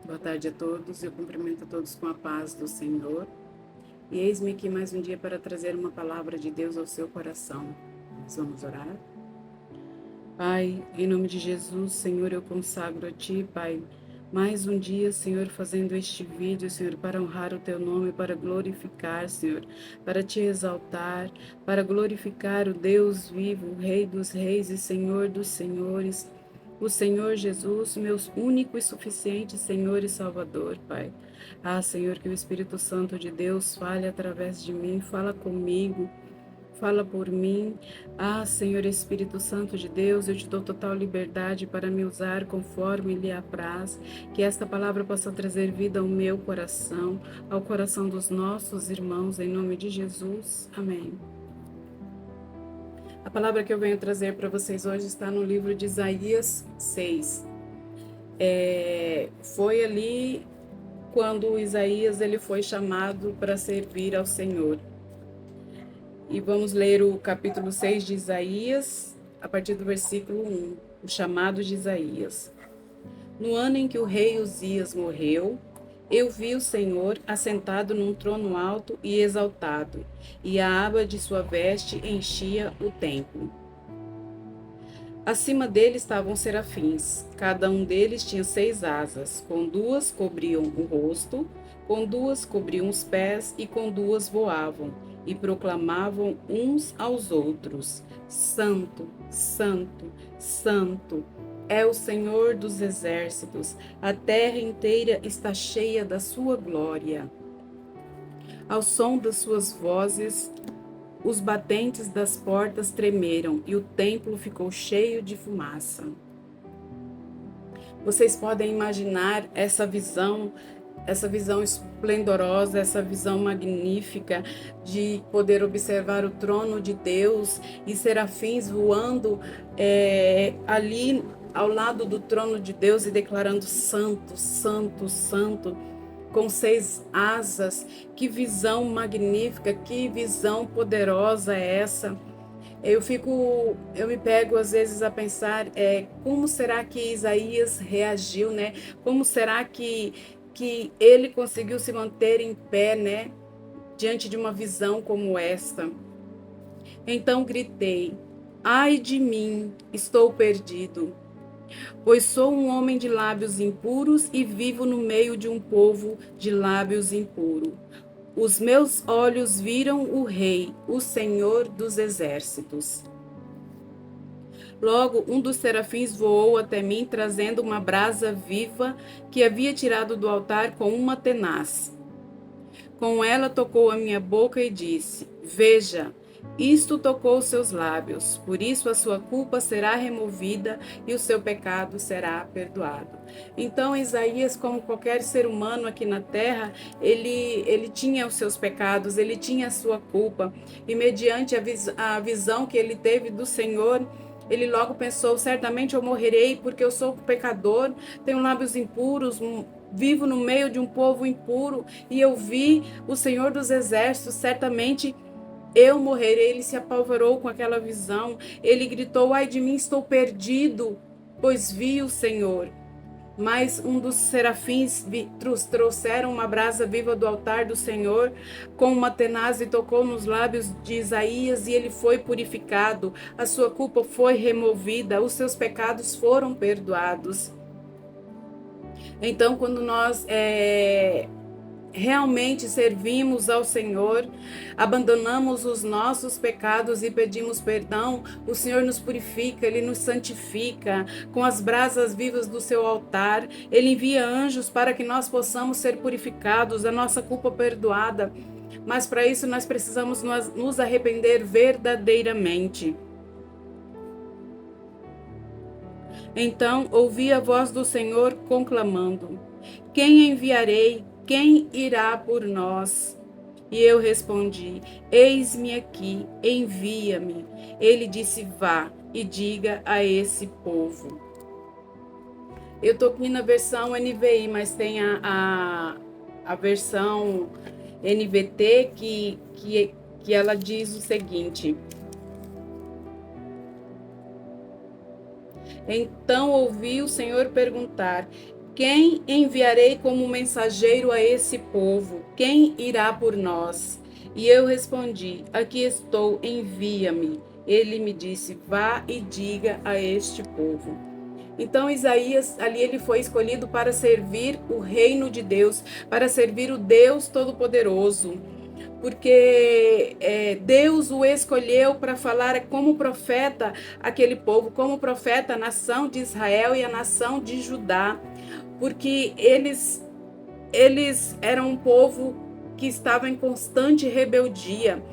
Boa tarde a todos, eu cumprimento a todos com a paz do Senhor. E eis-me aqui mais um dia para trazer uma palavra de Deus ao seu coração. Nós vamos orar. Pai, em nome de Jesus, Senhor, eu consagro a Ti, Pai, mais um dia, Senhor, fazendo este vídeo, Senhor, para honrar o Teu nome, para glorificar, Senhor, para Te exaltar, para glorificar o Deus vivo, o Rei dos reis e Senhor dos senhores, o Senhor Jesus, meu único e suficiente Senhor e Salvador, Pai. Ah, Senhor, que o Espírito Santo de Deus fale através de mim, fala comigo, fala por mim. Ah, Senhor Espírito Santo de Deus, eu te dou total liberdade para me usar conforme lhe apraz, que esta palavra possa trazer vida ao meu coração, ao coração dos nossos irmãos, em nome de Jesus. Amém. A palavra que eu venho trazer para vocês hoje está no livro de Isaías 6. Foi ali quando Isaías ele foi chamado para servir ao Senhor. E vamos ler o capítulo 6 de Isaías, a partir do versículo 1, o chamado de Isaías. No ano em que o rei Uzias morreu, eu vi o Senhor assentado num trono alto e exaltado, e a aba de sua veste enchia o templo. Acima dele estavam serafins, cada um deles tinha 6 asas, com 2 cobriam o rosto, com 2 cobriam os pés e com 2 voavam, e proclamavam uns aos outros: Santo, Santo, Santo, é o Senhor dos exércitos, a terra inteira está cheia da sua glória. Ao som das suas vozes, os batentes das portas tremeram e o templo ficou cheio de fumaça. Vocês podem imaginar essa visão esplendorosa, essa visão magnífica de poder observar o trono de Deus e serafins voando ali ao lado do trono de Deus e declarando Santo, Santo, Santo, com 6 asas. Que visão magnífica, que visão poderosa é essa? Eu me pego às vezes a pensar, como será que Isaías reagiu, né? Como será que ele conseguiu se manter em pé, né? Diante de uma visão como esta. Então gritei: ai de mim, estou perdido, pois sou um homem de lábios impuros e vivo no meio de um povo de lábios impuros. Os meus olhos viram o Rei, o Senhor dos exércitos. Logo, um dos serafins voou até mim, trazendo uma brasa viva que havia tirado do altar com uma tenaz. Com ela tocou a minha boca e disse: Veja, isto tocou seus lábios, por isso a sua culpa será removida e o seu pecado será perdoado. Então, Isaías, como qualquer ser humano aqui na terra, ele tinha os seus pecados, ele tinha a sua culpa, e mediante a visão que ele teve do Senhor, ele logo pensou: certamente eu morrerei, porque eu sou pecador, tenho lábios impuros, vivo no meio de um povo impuro, e eu vi o Senhor dos exércitos, certamente eu morrerei. Ele se apavorou com aquela visão, ele gritou: ai de mim, estou perdido, pois vi o Senhor. Mas um dos serafins trouxeram uma brasa viva do altar do Senhor com uma tenaz e tocou nos lábios de Isaías, e ele foi purificado, a sua culpa foi removida, os seus pecados foram perdoados. Então, quando nós realmente servimos ao Senhor, abandonamos os nossos pecados e pedimos perdão, o Senhor nos purifica, Ele nos santifica com as brasas vivas do seu altar. Ele envia anjos para que nós possamos ser purificados, a nossa culpa perdoada. Mas para isso nós precisamos nos arrepender verdadeiramente. Então ouvi a voz do Senhor conclamando: quem enviarei? Quem irá por nós? E eu respondi: eis-me aqui, envia-me. Ele disse: vá e diga a esse povo. Eu estou aqui na versão NVI, mas tem a versão NVT que ela diz o seguinte: então ouvi o Senhor perguntar: quem enviarei como mensageiro a esse povo? Quem irá por nós? E eu respondi: aqui estou, envia-me. Ele me disse: vá e diga a este povo. Então Isaías, ali ele foi escolhido para servir o reino de Deus, para servir o Deus Todo-Poderoso, porque Deus o escolheu para falar como profeta aquele povo, como profeta a nação de Israel e a nação de Judá, porque eles eram um povo que estava em constante rebeldia,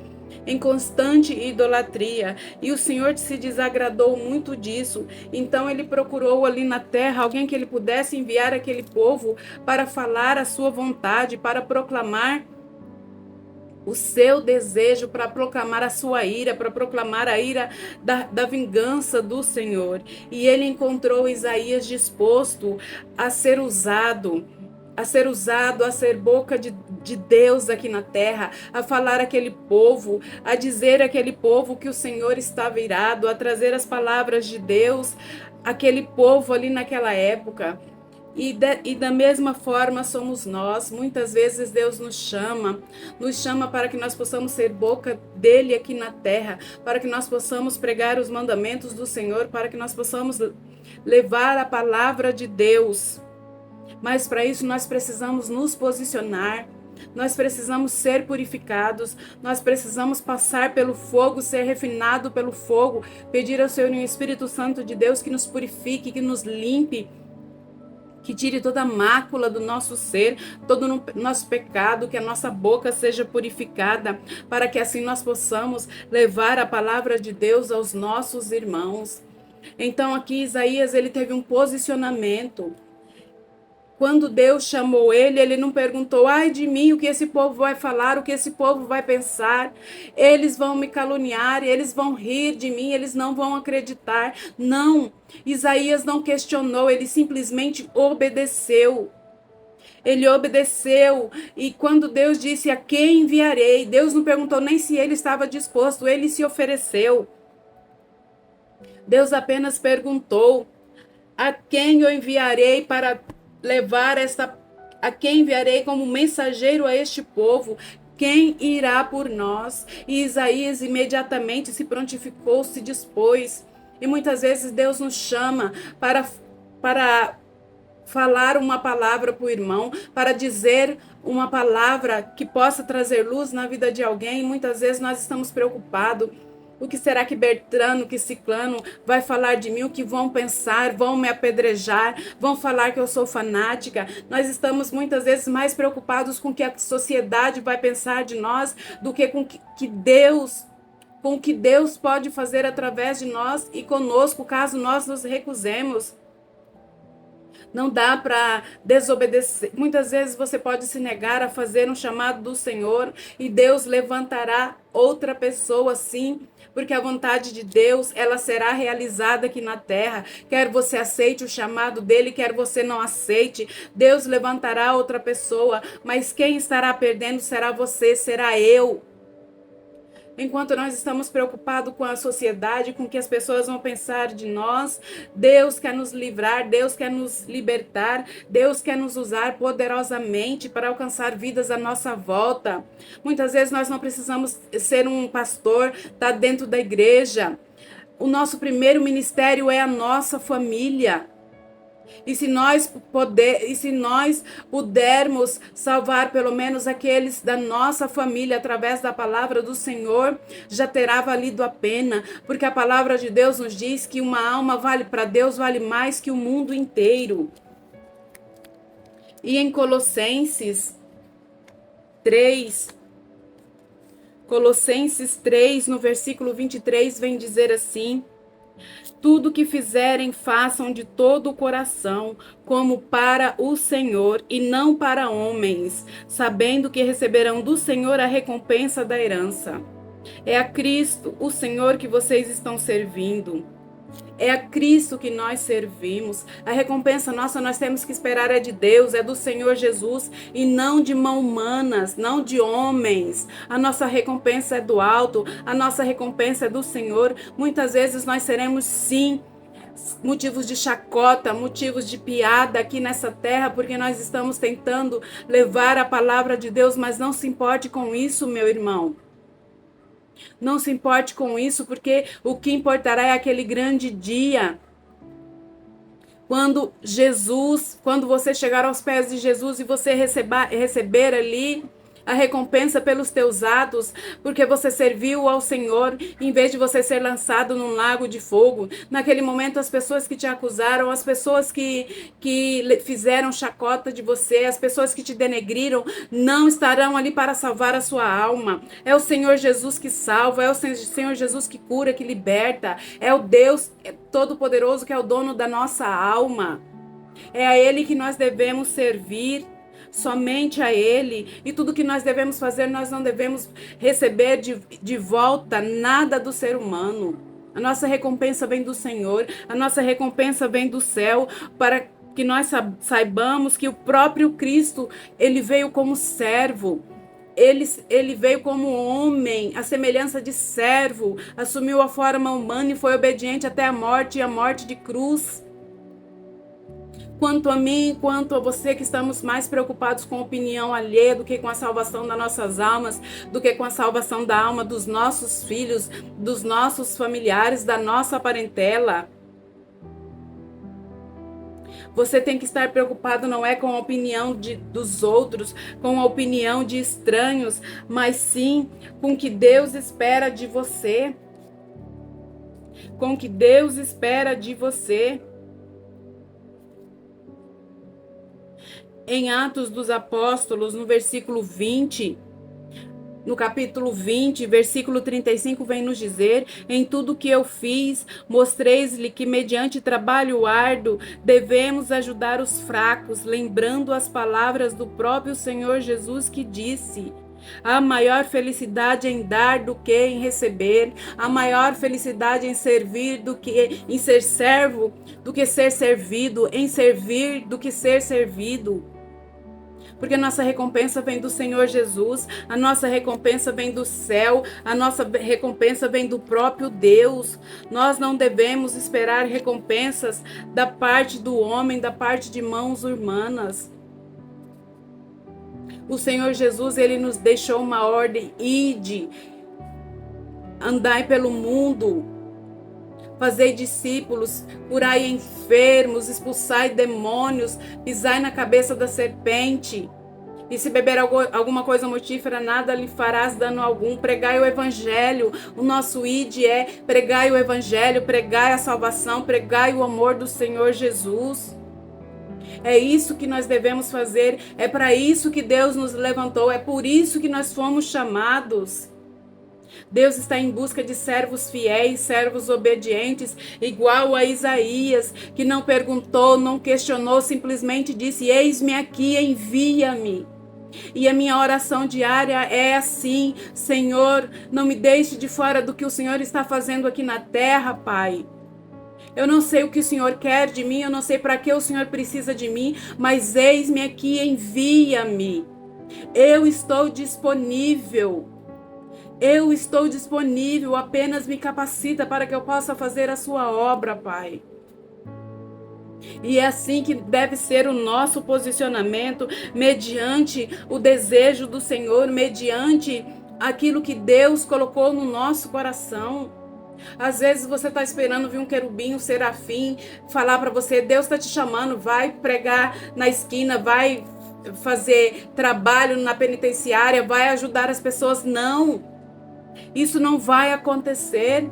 em constante idolatria, e o Senhor se desagradou muito disso. Então ele procurou ali na terra alguém que ele pudesse enviar aquele povo para falar a sua vontade, para proclamar o seu desejo, para proclamar a sua ira, para proclamar a ira da vingança do Senhor. E ele encontrou Isaías disposto a ser usado, a ser boca de Deus aqui na terra, a falar àquele povo, a dizer àquele povo que o Senhor estava irado, a trazer as palavras de Deus àquele povo ali naquela época. E da mesma forma somos nós. Muitas vezes Deus nos chama para que nós possamos ser boca dele aqui na terra, para que nós possamos pregar os mandamentos do Senhor, para que nós possamos levar a palavra de Deus. Mas para isso nós precisamos nos posicionar, nós precisamos ser purificados, nós precisamos passar pelo fogo, ser refinado pelo fogo, pedir ao Senhor e ao Espírito Santo de Deus que nos purifique, que nos limpe, que tire toda a mácula do nosso ser, todo o nosso pecado, que a nossa boca seja purificada, para que assim nós possamos levar a palavra de Deus aos nossos irmãos. Então aqui Isaías, ele teve um posicionamento. Quando Deus chamou ele, ele não perguntou: ai de mim, o que esse povo vai falar, o que esse povo vai pensar, eles vão me caluniar, eles vão rir de mim, eles não vão acreditar. Não, Isaías não questionou, ele simplesmente obedeceu. Ele obedeceu, e quando Deus disse: a quem enviarei, Deus não perguntou nem se ele estava disposto, ele se ofereceu. Deus apenas perguntou: a quem eu enviarei para levar a quem enviarei como mensageiro a este povo? Quem irá por nós? E Isaías imediatamente se prontificou, se dispôs. E muitas vezes Deus nos chama para falar uma palavra para o irmão, para dizer uma palavra que possa trazer luz na vida de alguém. E muitas vezes nós estamos preocupados. O que será que Bertrano, que Ciclano vai falar de mim? O que vão pensar? Vão me apedrejar? Vão falar que eu sou fanática? Nós estamos muitas vezes mais preocupados com o que a sociedade vai pensar de nós do que com o que Deus pode fazer através de nós e conosco, caso nós nos recusemos. Não dá para desobedecer. Muitas vezes você pode se negar a fazer um chamado do Senhor e Deus levantará outra pessoa, sim, porque a vontade de Deus, ela será realizada aqui na terra. Quer você aceite o chamado dele, quer você não aceite, Deus levantará outra pessoa, mas quem estará perdendo será você, será eu. Enquanto nós estamos preocupados com a sociedade, com o que as pessoas vão pensar de nós, Deus quer nos livrar, Deus quer nos libertar, Deus quer nos usar poderosamente para alcançar vidas à nossa volta. Muitas vezes nós não precisamos ser um pastor, estar dentro da igreja. O nosso primeiro ministério é a nossa família. E se nós pudermos salvar pelo menos aqueles da nossa família através da palavra do Senhor, já terá valido a pena, porque a palavra de Deus nos diz que uma alma para Deus vale mais que o mundo inteiro. E em Colossenses 3, no versículo 23, vem dizer assim: tudo que fizerem, façam de todo o coração, como para o Senhor e não para homens, sabendo que receberão do Senhor a recompensa da herança. É a Cristo, o Senhor, que vocês estão servindo. É a Cristo que nós servimos. A recompensa nossa nós temos que esperar é de Deus, é do Senhor Jesus e não de mãos humanas, não de homens. A nossa recompensa é do alto, a nossa recompensa é do Senhor. Muitas vezes nós seremos sim motivos de chacota, motivos de piada aqui nessa terra, porque nós estamos tentando levar a palavra de Deus, mas não se importe com isso, meu irmão. Não se importe com isso, porque o que importará é aquele grande dia. Quando você chegar aos pés de Jesus e você receber ali a recompensa pelos teus atos, porque você serviu ao Senhor, em vez de você ser lançado num lago de fogo. Naquele momento, as pessoas que te acusaram, as pessoas que fizeram chacota de você, as pessoas que te denegriram, não estarão ali para salvar a sua alma. É o Senhor Jesus que salva, é o Senhor Jesus que cura, que liberta, é o Deus Todo-Poderoso que é o dono da nossa alma. É a Ele que nós devemos servir, somente a Ele. E tudo que nós devemos fazer, nós não devemos receber de volta nada do ser humano. A nossa recompensa vem do Senhor, a nossa recompensa vem do céu, para que nós saibamos que o próprio Cristo, Ele veio como servo. Ele veio como homem, a semelhança de servo, assumiu a forma humana e foi obediente até a morte, e a morte de cruz. Quanto a mim, quanto a você, que estamos mais preocupados com a opinião alheia do que com a salvação das nossas almas, do que com a salvação da alma dos nossos filhos, dos nossos familiares, da nossa parentela. Você tem que estar preocupado não é com a opinião dos outros, com a opinião de estranhos, mas sim com o que Deus espera de você. Com o que Deus espera de você. Em Atos dos Apóstolos, no versículo 20, no capítulo 20, versículo 35, vem nos dizer: em tudo que eu fiz, mostreis-lhe que mediante trabalho árduo devemos ajudar os fracos, lembrando as palavras do próprio Senhor Jesus, que disse: há maior felicidade em dar do que em receber, há maior felicidade em servir do que em ser servo, do que ser servido, em servir do que ser servido. Porque a nossa recompensa vem do Senhor Jesus, a nossa recompensa vem do céu, a nossa recompensa vem do próprio Deus. Nós não devemos esperar recompensas da parte do homem, da parte de mãos humanas. O Senhor Jesus, Ele nos deixou uma ordem: ide, andai pelo mundo, fazei discípulos, curai enfermos, expulsai demônios, pisai na cabeça da serpente. E se beber alguma coisa mortífera, nada lhe farás dano algum. Pregai o evangelho. O nosso ide é pregai o evangelho, pregai a salvação, pregai o amor do Senhor Jesus. É isso que nós devemos fazer. É para isso que Deus nos levantou. É por isso que nós fomos chamados. Deus está em busca de servos fiéis, servos obedientes, igual a Isaías, que não perguntou, não questionou, simplesmente disse: eis-me aqui, envia-me. E a minha oração diária é assim: Senhor, não me deixe de fora do que o Senhor está fazendo aqui na terra, Pai. Eu não sei o que o Senhor quer de mim, eu não sei para que o Senhor precisa de mim, mas eis-me aqui, envia-me. Eu estou disponível. Eu estou disponível, apenas me capacita para que eu possa fazer a sua obra, Pai. E é assim que deve ser o nosso posicionamento, mediante o desejo do Senhor, mediante aquilo que Deus colocou no nosso coração. Às vezes você está esperando vir um querubim, um serafim, falar para você: Deus está te chamando, vai pregar na esquina, vai fazer trabalho na penitenciária, vai ajudar as pessoas. Não! Isso não vai acontecer.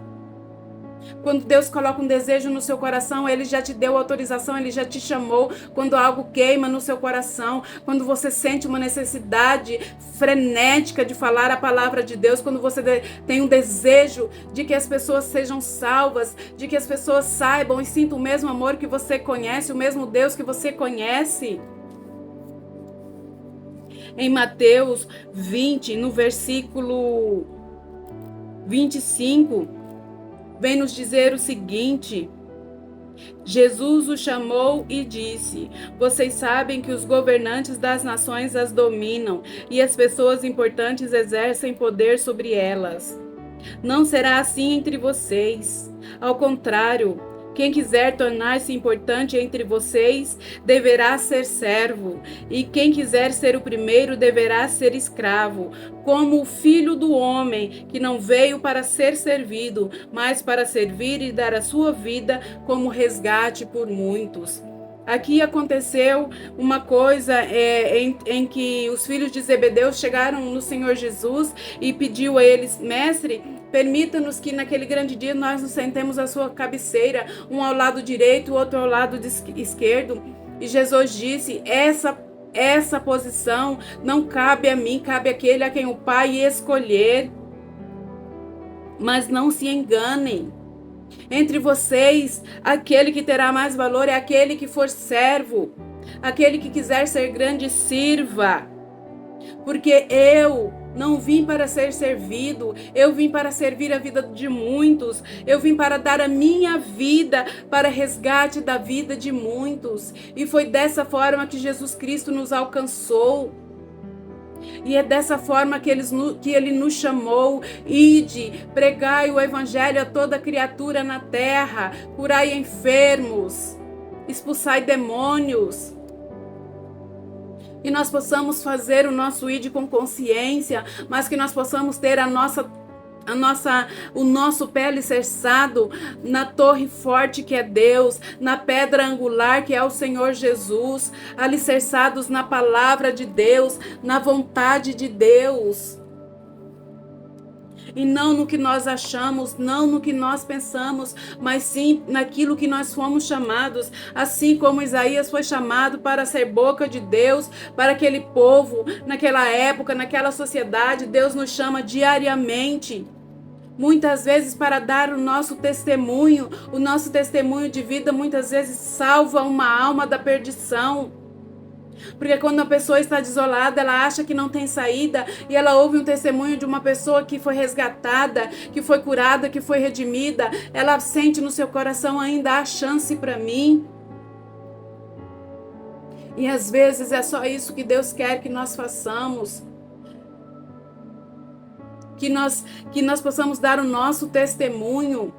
Quando Deus coloca um desejo no seu coração, Ele já te deu autorização, Ele já te chamou. Quando algo queima no seu coração, quando você sente uma necessidade frenética de falar a palavra de Deus, quando você tem um desejo de que as pessoas sejam salvas, de que as pessoas saibam e sintam o mesmo amor que você conhece, o mesmo Deus que você conhece. Em Mateus 20, no versículo 25, vem nos dizer o seguinte: Jesus o chamou e disse: vocês sabem que os governantes das nações as dominam e as pessoas importantes exercem poder sobre elas. Não será assim entre vocês. Ao contrário, Quem quiser tornar-se importante entre vocês, deverá ser servo, e quem quiser ser o primeiro, deverá ser escravo, como o Filho do Homem, que não veio para ser servido, mas para servir e dar a sua vida como resgate por muitos. Aqui aconteceu uma coisa em que os filhos de Zebedeu chegaram no Senhor Jesus e pediu a eles: Mestre, permita-nos que naquele grande dia nós nos sentemos à sua cabeceira, um ao lado direito, o outro ao lado esquerdo. E Jesus disse: essa posição não cabe a mim, cabe àquele a quem o Pai escolher. Mas não se enganem. Entre vocês, aquele que terá mais valor é aquele que for servo. Aquele que quiser ser grande, sirva. Porque eu não vim para ser servido, eu vim para servir a vida de muitos. Eu vim para dar a minha vida para resgate da vida de muitos. E foi dessa forma que Jesus Cristo nos alcançou. E é dessa forma que ele nos chamou: ide, pregai o evangelho a toda criatura na terra, curai enfermos, expulsai demônios. Que nós possamos fazer o nosso ide com consciência, mas que nós possamos ter o nosso pé alicerçado na torre forte que é Deus, na pedra angular que é o Senhor Jesus, alicerçados na palavra de Deus, na vontade de Deus. E não no que nós achamos, não no que nós pensamos, mas sim naquilo que nós fomos chamados. Assim como Isaías foi chamado para ser boca de Deus, para aquele povo, naquela época, naquela sociedade, Deus nos chama diariamente. Muitas vezes para dar o nosso testemunho de vida muitas vezes salva uma alma da perdição. Porque quando a pessoa está desolada, ela acha que não tem saída e ela ouve um testemunho de uma pessoa que foi resgatada, que foi curada, que foi redimida, ela sente no seu coração: ainda há chance para mim. E às vezes é só isso que Deus quer que nós façamos. Que nós possamos dar o nosso testemunho.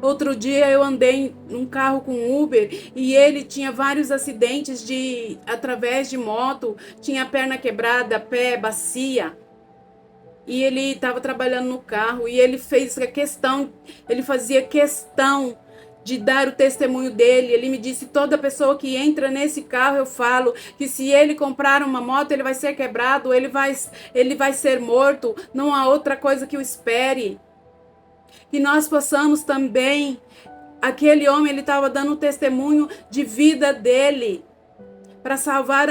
Outro dia eu andei num carro com Uber e ele tinha vários acidentes através de moto, tinha perna quebrada, pé, bacia. E ele estava trabalhando no carro e ele fazia questão de dar o testemunho dele. Ele me disse: toda pessoa que entra nesse carro, eu falo que se ele comprar uma moto, ele vai ser quebrado, ele vai ser morto, não há outra coisa que o espere. Que nós possamos também, aquele homem, ele estava dando o testemunho de vida dele, para salvar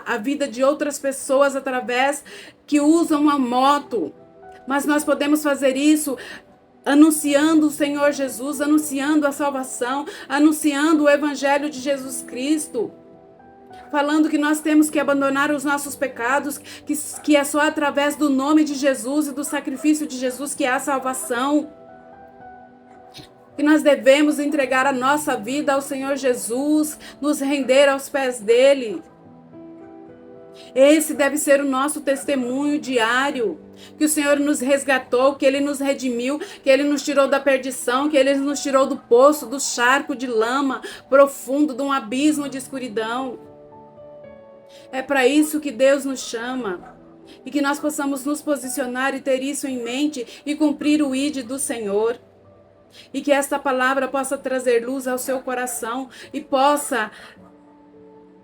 a vida de outras pessoas através que usam a moto. Mas nós podemos fazer isso anunciando o Senhor Jesus, anunciando a salvação, anunciando o evangelho de Jesus Cristo. Falando que nós temos que abandonar os nossos pecados, que é só através do nome de Jesus e do sacrifício de Jesus que há salvação. Que nós devemos entregar a nossa vida ao Senhor Jesus, nos render aos pés dele. Esse deve ser o nosso testemunho diário, que o Senhor nos resgatou, que Ele nos redimiu, que Ele nos tirou da perdição, que Ele nos tirou do poço, do charco de lama profundo, de um abismo de escuridão. É para isso que Deus nos chama, e que nós possamos nos posicionar e ter isso em mente e cumprir o ID do Senhor. E que esta palavra possa trazer luz ao seu coração e possa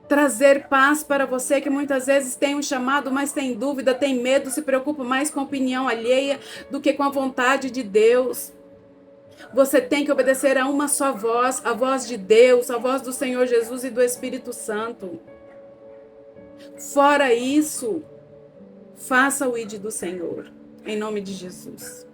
trazer paz para você que muitas vezes tem um chamado, mas tem dúvida, tem medo, se preocupa mais com a opinião alheia do que com a vontade de Deus. Você tem que obedecer a uma só voz, a voz de Deus, a voz do Senhor Jesus e do Espírito Santo. Fora isso, faça o ID do Senhor, em nome de Jesus.